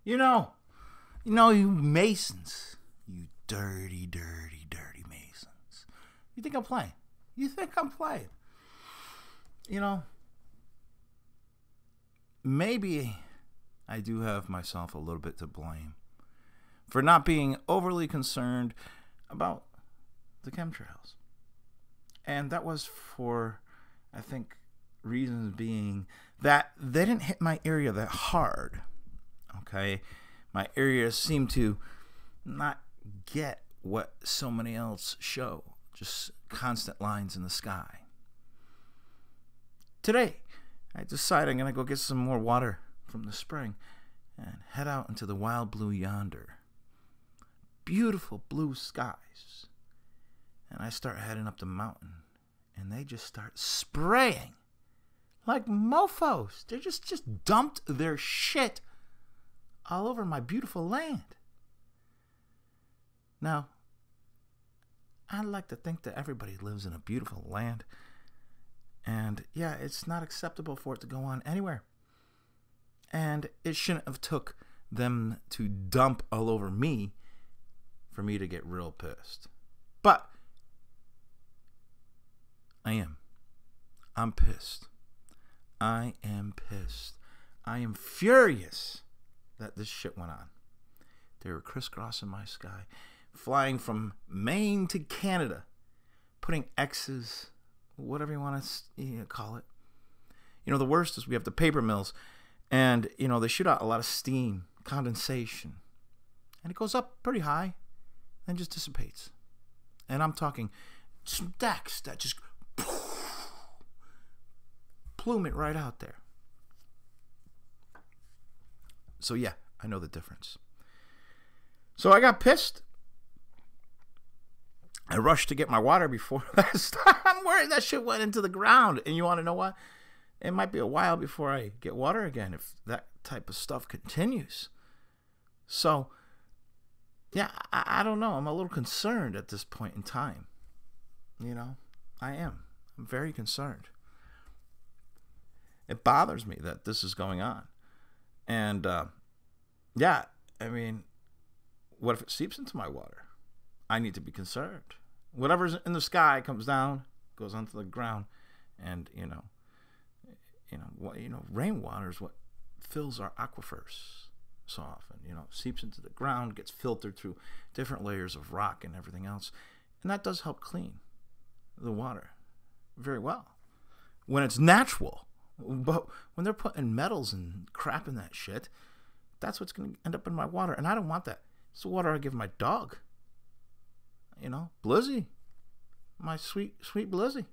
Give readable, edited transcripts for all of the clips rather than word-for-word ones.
You know, you Masons. You dirty, dirty, dirty Masons. You think I'm playing? You think I'm playing? You know, maybe I do have myself a little bit to blame for not being overly concerned about the chemtrails. And that was for, I think, reasons being that they didn't hit my area that hard. Okay? My area seemed to not get what so many else show. Just constant lines in the sky. Today, I decided I'm going to go get some more water from the spring and head out into the wild blue yonder. Beautiful blue skies. And I start heading up the mountain, and they just start spraying like mofos. They just dumped their shit all over my beautiful land. Now, I like to think that everybody lives in a beautiful land. And yeah, it's not acceptable for it to go on anywhere. And it shouldn't have took them to dump all over me for me to get real pissed. But I am. I'm pissed. I am pissed. I am furious that this shit went on. They were crisscrossing my sky, flying from Maine to Canada, putting X's, whatever you want to call it. You know, the worst is we have the paper mills, and, you know, they shoot out a lot of steam, condensation, and it goes up pretty high, then just dissipates. And I'm talking stacks that just plume it right out there. So yeah, I know the difference. So I got pissed. I rushed to get my water before last time. I'm worried that shit went into the ground. And you want to know what? It might be a while before I get water again if that type of stuff continues. So, yeah, I don't know. I'm a little concerned at this point in time. You know, I am. I'm very concerned. It bothers me that this is going on. And, yeah, I mean, what if it seeps into my water? I need to be concerned. Whatever's in the sky comes down, goes onto the ground, and rainwater is what fills our aquifers so often. You know, seeps into the ground, gets filtered through different layers of rock and everything else, and that does help clean the water very well when it's natural. But when they're putting metals and crap in that shit, that's what's going to end up in my water, and I don't want that. It's the water I give my dog. You know, Blizzy, my sweet, sweet Blizzy.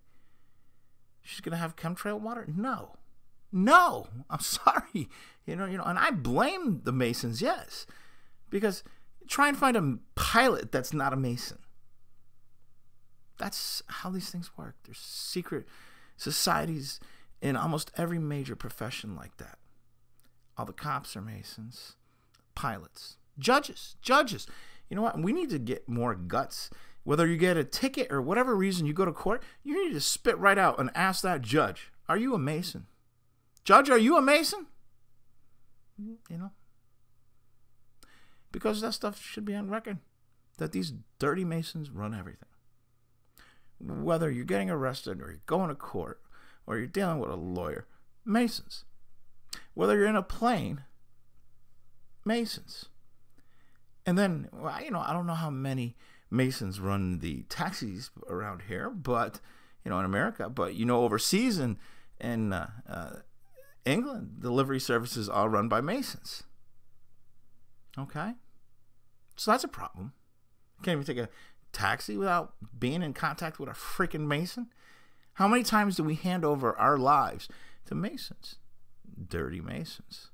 She's going to have chemtrail water? No, I'm sorry. You know, and I blame the Masons, yes, because try and find a pilot that's not a Mason. That's how these things work. There's secret societies in almost every major profession like that. All the cops are Masons, pilots, judges. You know what? We need to get more guts. Whether you get a ticket or whatever reason you go to court, you need to spit right out and ask that judge, are you a Mason? Judge, are you a Mason? You know? Because that stuff should be on record. That these dirty Masons run everything. Whether you're getting arrested or you're going to court or you're dealing with a lawyer, Masons. Whether you're in a plane, Masons. And then, well, you know, I don't know how many Masons run the taxis around here, but, you know, in America, but, you know, overseas in England, delivery services are run by Masons. Okay? So that's a problem. You can't even take a taxi without being in contact with a freaking Mason. How many times do we hand over our lives to Masons? Dirty Masons.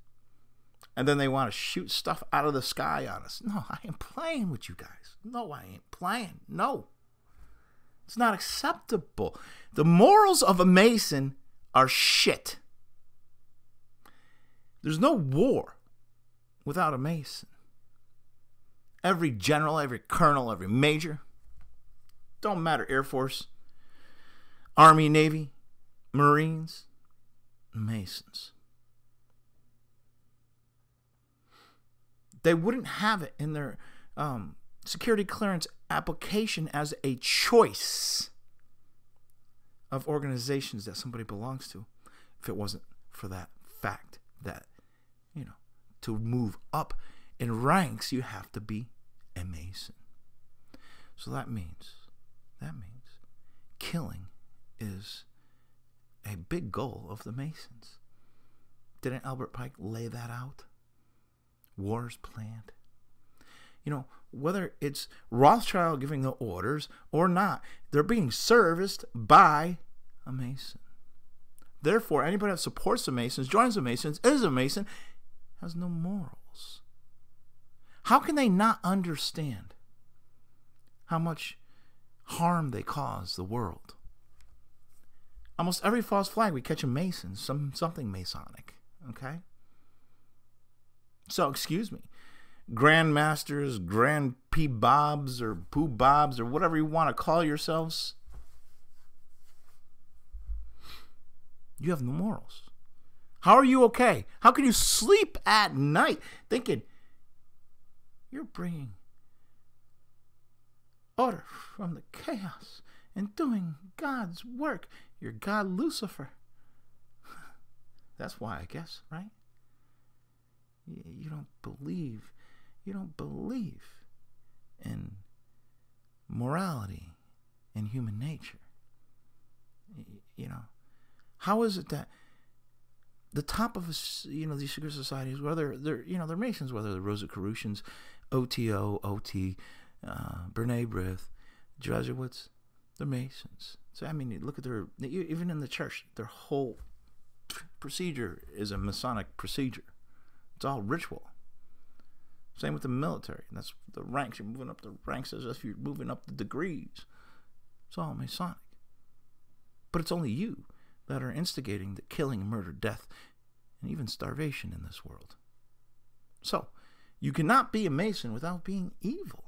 And then they want to shoot stuff out of the sky on us. No, I ain't playing with you guys. No, I ain't playing. No. It's not acceptable. The morals of a Mason are shit. There's no war without a Mason. Every general, every colonel, every major, don't matter, Air Force, Army, Navy, Marines, Masons. They wouldn't have it in their security clearance application as a choice of organizations that somebody belongs to if it wasn't for that fact that, you know, to move up in ranks, you have to be a Mason. So that means killing is a big goal of the Masons. Didn't Albert Pike lay that out? Wars planned. You know, whether it's Rothschild giving the orders or not, they're being serviced by a Mason. Therefore, anybody that supports the Masons, joins the Masons, is a Mason, has no morals. How can they not understand how much harm they cause the world? Almost every false flag we catch a Mason, something Masonic, okay? So, excuse me, Grandmasters, Grand P. Bobs, or Pooh Bobs, or whatever you want to call yourselves, you have no morals. How are you okay? How can you sleep at night thinking you're bringing order from the chaos and doing God's work? You're God Lucifer. That's why, I guess, right? You don't believe in morality and human nature. You know, how is it that the top of these secret societies, whether they're Masons, whether they're Rosicrucians, OTO, OT, Brene Brith, Jesuits, they're Masons. So I mean, look at even in the church, their whole procedure is a Masonic procedure. It's all ritual. Same with the military. That's the ranks. You're moving up the ranks as if you're moving up the degrees. It's all Masonic. But it's only you that are instigating the killing, murder, death, and even starvation in this world. So, you cannot be a Mason without being evil.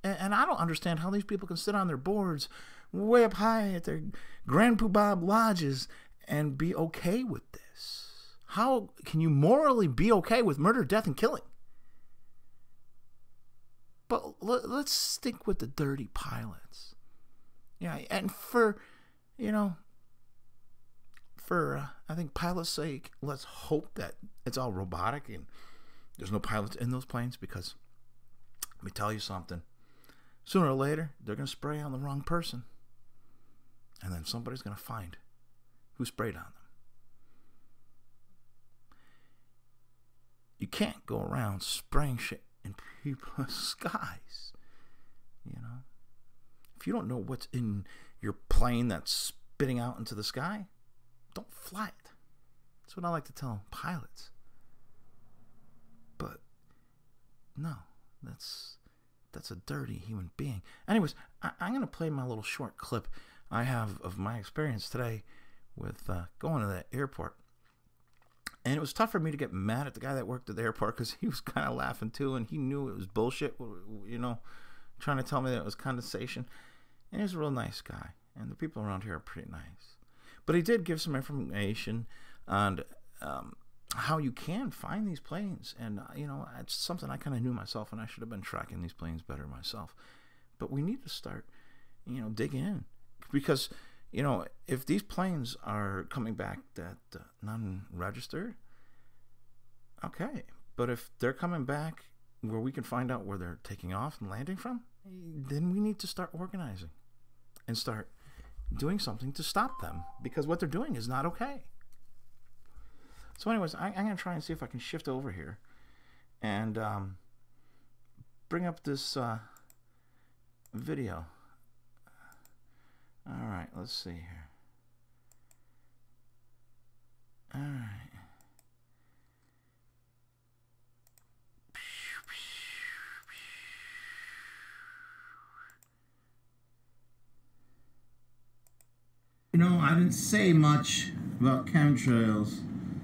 And I don't understand how these people can sit on their boards way up high at their Grand Poobah lodges and be okay with this. How can you morally be okay with murder, death, and killing? But let's stick with the dirty pilots. Yeah, and for I think pilots' sake, let's hope that it's all robotic and there's no pilots in those planes, because let me tell you something. Sooner or later, they're going to spray on the wrong person. And then somebody's going to find who sprayed on them. You can't go around spraying shit in people's skies. You know? If you don't know what's in your plane that's spitting out into the sky, don't fly it. That's what I like to tell pilots. But no, that's a dirty human being. Anyways, I'm going to play my little short clip I have of my experience today with going to the airport. And it was tough for me to get mad at the guy that worked at the airport, because he was kind of laughing too, and he knew it was bullshit, you know, trying to tell me that it was condensation. And he was a real nice guy, and the people around here are pretty nice. But he did give some information on how you can find these planes. And, you know, it's something I kind of knew myself, and I should have been tracking these planes better myself. But we need to start, you know, digging in. Because, you know, if these planes are coming back that non-registered, okay. But if they're coming back where we can find out where they're taking off and landing from, then we need to start organizing and start doing something to stop them, because what they're doing is not okay. So anyways, I'm going to try and see if I can shift over here and bring up this video. All right, let's see here. All right. You know, I didn't say much about chemtrails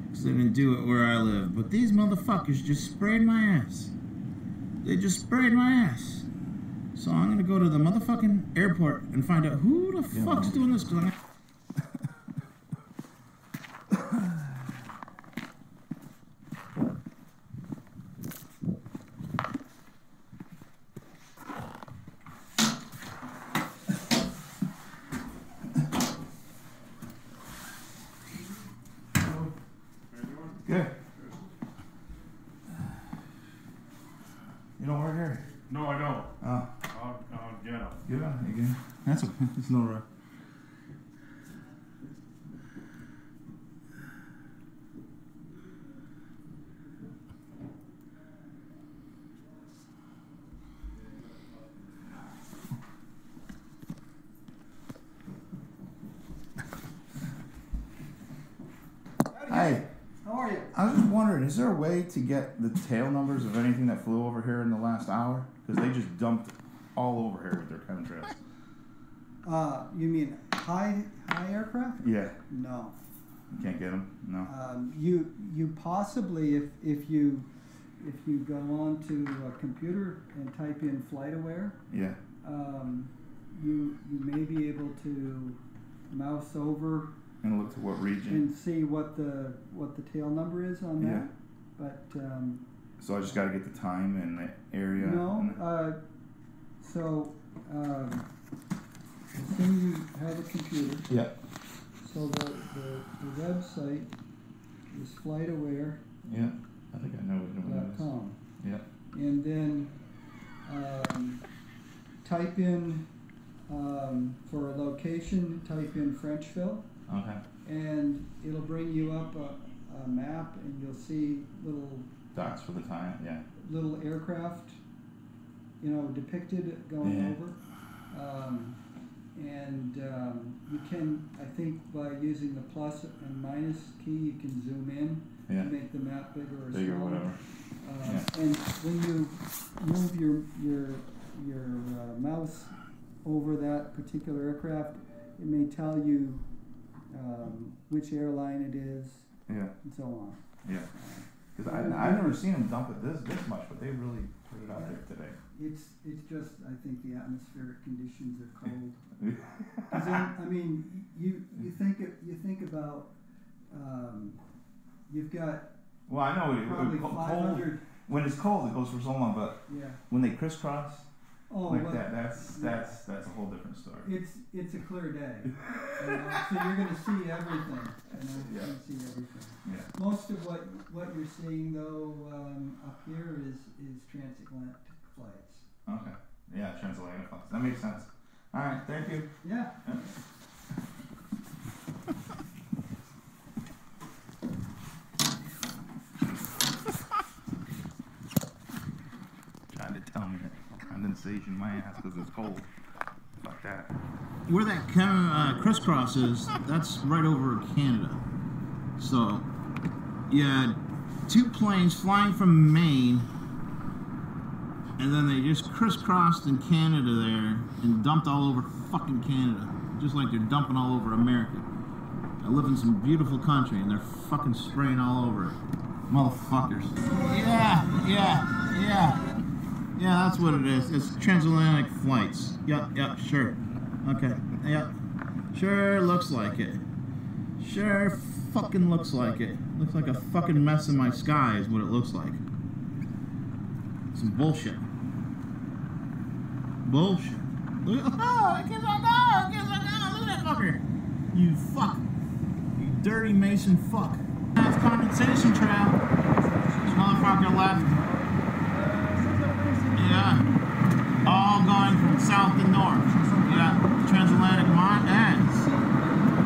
because they didn't do it where I live, but these motherfuckers just sprayed my ass. They just sprayed my ass. So I'm gonna go to the motherfucking airport and find out who the fuck's doing this. Good. You don't work here? No, I don't. Oh. I'll get him. Get on again. That's okay. It's no rush. Hi. How are you? I was just wondering, is there a way to get the tail numbers of anything that flew over here in the last hour? Because they just dumped all over here with their chemtrails. You mean high aircraft? Yeah. No. You can't get them? No. You possibly, if you go on to a computer and type in FlightAware, Yeah. you may be able to mouse over And look to what region. and see what the tail number is on Yeah. that. But So I just got to get the time and the area. no. So assume you have a computer. Yeah. So the website is FlightAware.com. Yeah. I think I know what it is. Yeah. And then type in for a location, type in Frenchville, Okay. and it'll bring you up a map, and you'll see Dots for the time. Yeah. little aircraft, depicted going Yeah. over. You can, I think, by using the plus and minus key, you can zoom in Yeah. to make the map bigger or Bigger, smaller. whatever. Yeah. And when you move your mouse over that particular aircraft, it may tell you which airline it is, Yeah. and so on. Yeah. Because I've never seen them dump it this much, but they really put it out there today. It's just, I think the atmospheric conditions are cold. 'Cause I mean, you think about you've got Well, I know probably cold. 500. When it's cold, it goes for so long, but Yeah. when they crisscross like well, that's a whole different story. It's a clear day, so you're going to see everything. Yeah. You're going to see everything. Yeah. Most of what you're seeing though up here is transatlantic flights. Okay. Yeah, transatlantic flights. That makes sense. All right. Thank you. Yeah. Trying to tell me that condensation in my ass because it's cold. Fuck that. Where that crisscross is, that's right over Canada. So, yeah, 2 planes flying from Maine, and then they just crisscrossed in Canada there and dumped all over fucking Canada. Just like they're dumping all over America. I live in some beautiful country and they're fucking spraying all over it. Motherfuckers. Yeah, that's what it is. It's transatlantic flights. Yep, sure. Okay, yep. Sure looks like it. Sure fucking looks like it. Looks like a fucking mess in my sky is what it looks like. Some bullshit. Bullshit. Look at, oh, it keeps on going, look at that fucker. You fuck. You dirty Mason fuck. That's condensation trail. Motherfucker left. Yeah. All going from south to north. Yeah. Transatlantic ends.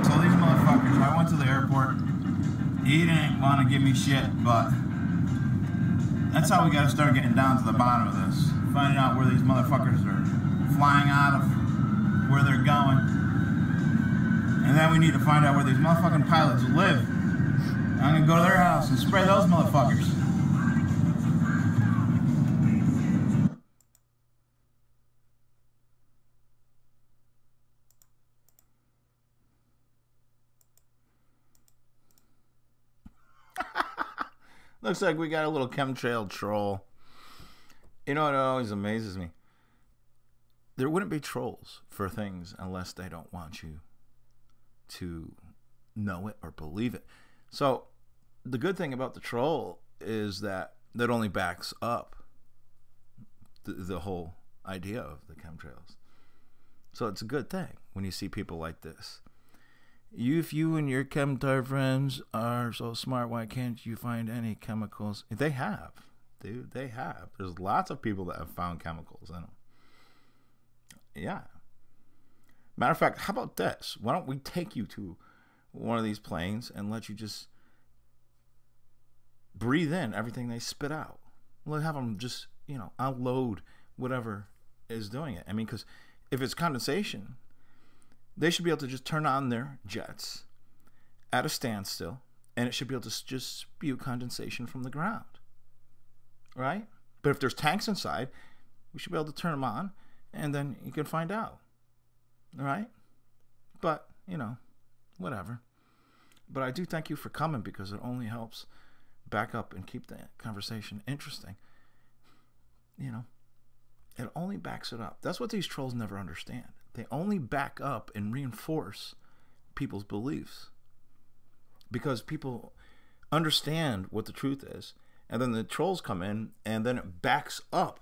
So these motherfuckers, I went to the airport. He didn't want to give me shit, but that's how we got to start getting down to the bottom of this. Finding out where these motherfuckers are flying out of, where they're going. And then we need to find out where these motherfucking pilots live. I'm gonna go to their house and spray those motherfuckers. Looks like we got a little chemtrail troll. You know what always amazes me? There wouldn't be trolls for things unless they don't want you to know it or believe it. So the good thing about the troll is that only backs up the whole idea of the chemtrails. So it's a good thing when you see people like this. If you and your chemtard friends are so smart, why can't you find any chemicals? They have, dude. They have. There's lots of people that have found chemicals in them. Yeah. Matter of fact, how about this? Why don't we take you to one of these planes and let you just breathe in everything they spit out? We'll have them just, unload whatever is doing it. I mean, because if it's condensation, they should be able to just turn on their jets at a standstill, and it should be able to just spew condensation from the ground, right? But if there's tanks inside, we should be able to turn them on, and then you can find out, all right? But, whatever. But I do thank you for coming, because it only helps back up and keep the conversation interesting. It only backs it up. That's what these trolls never understand. They only back up and reinforce people's beliefs, because people understand what the truth is, and then the trolls come in, and then it backs up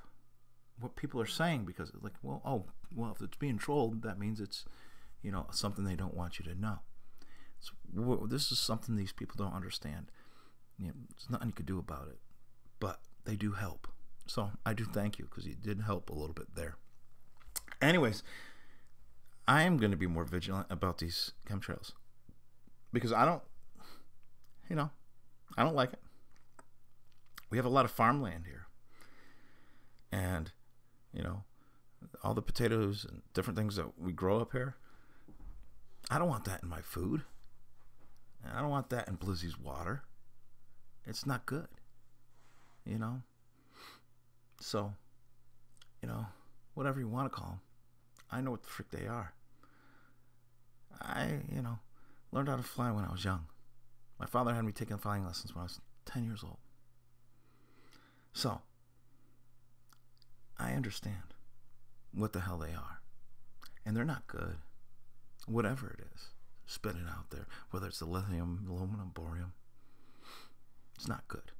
what people are saying, because it's like, well, if it's being trolled, that means it's, something they don't want you to know. This is something these people don't understand. There's nothing you could do about it, but they do help. So I do thank you, because you did help a little bit there. Anyways, I am going to be more vigilant about these chemtrails, because I don't like it. We have a lot of farmland here, and all the potatoes and different things that we grow up here, I don't want that in my food. I don't want that in Blizzy's water. It's not good, So, whatever you want to call them, I know what the frick they are. I, learned how to fly when I was young. My father had me taking flying lessons when I was 10 years old. So, I understand what the hell they are. And they're not good. Whatever it is, spit it out there. Whether it's the lithium, aluminum, borium. It's not good.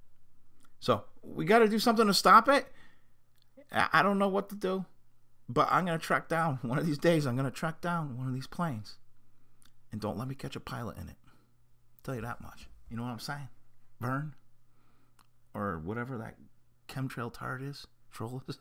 So, we got to do something to stop it. I don't know what to do. But I'm going to track down, one of these days, I'm going to track down one of these planes. And don't let me catch a pilot in it. I'll tell you that much. You know what I'm saying? Burn. Or whatever that chemtrail tard is. Troll is.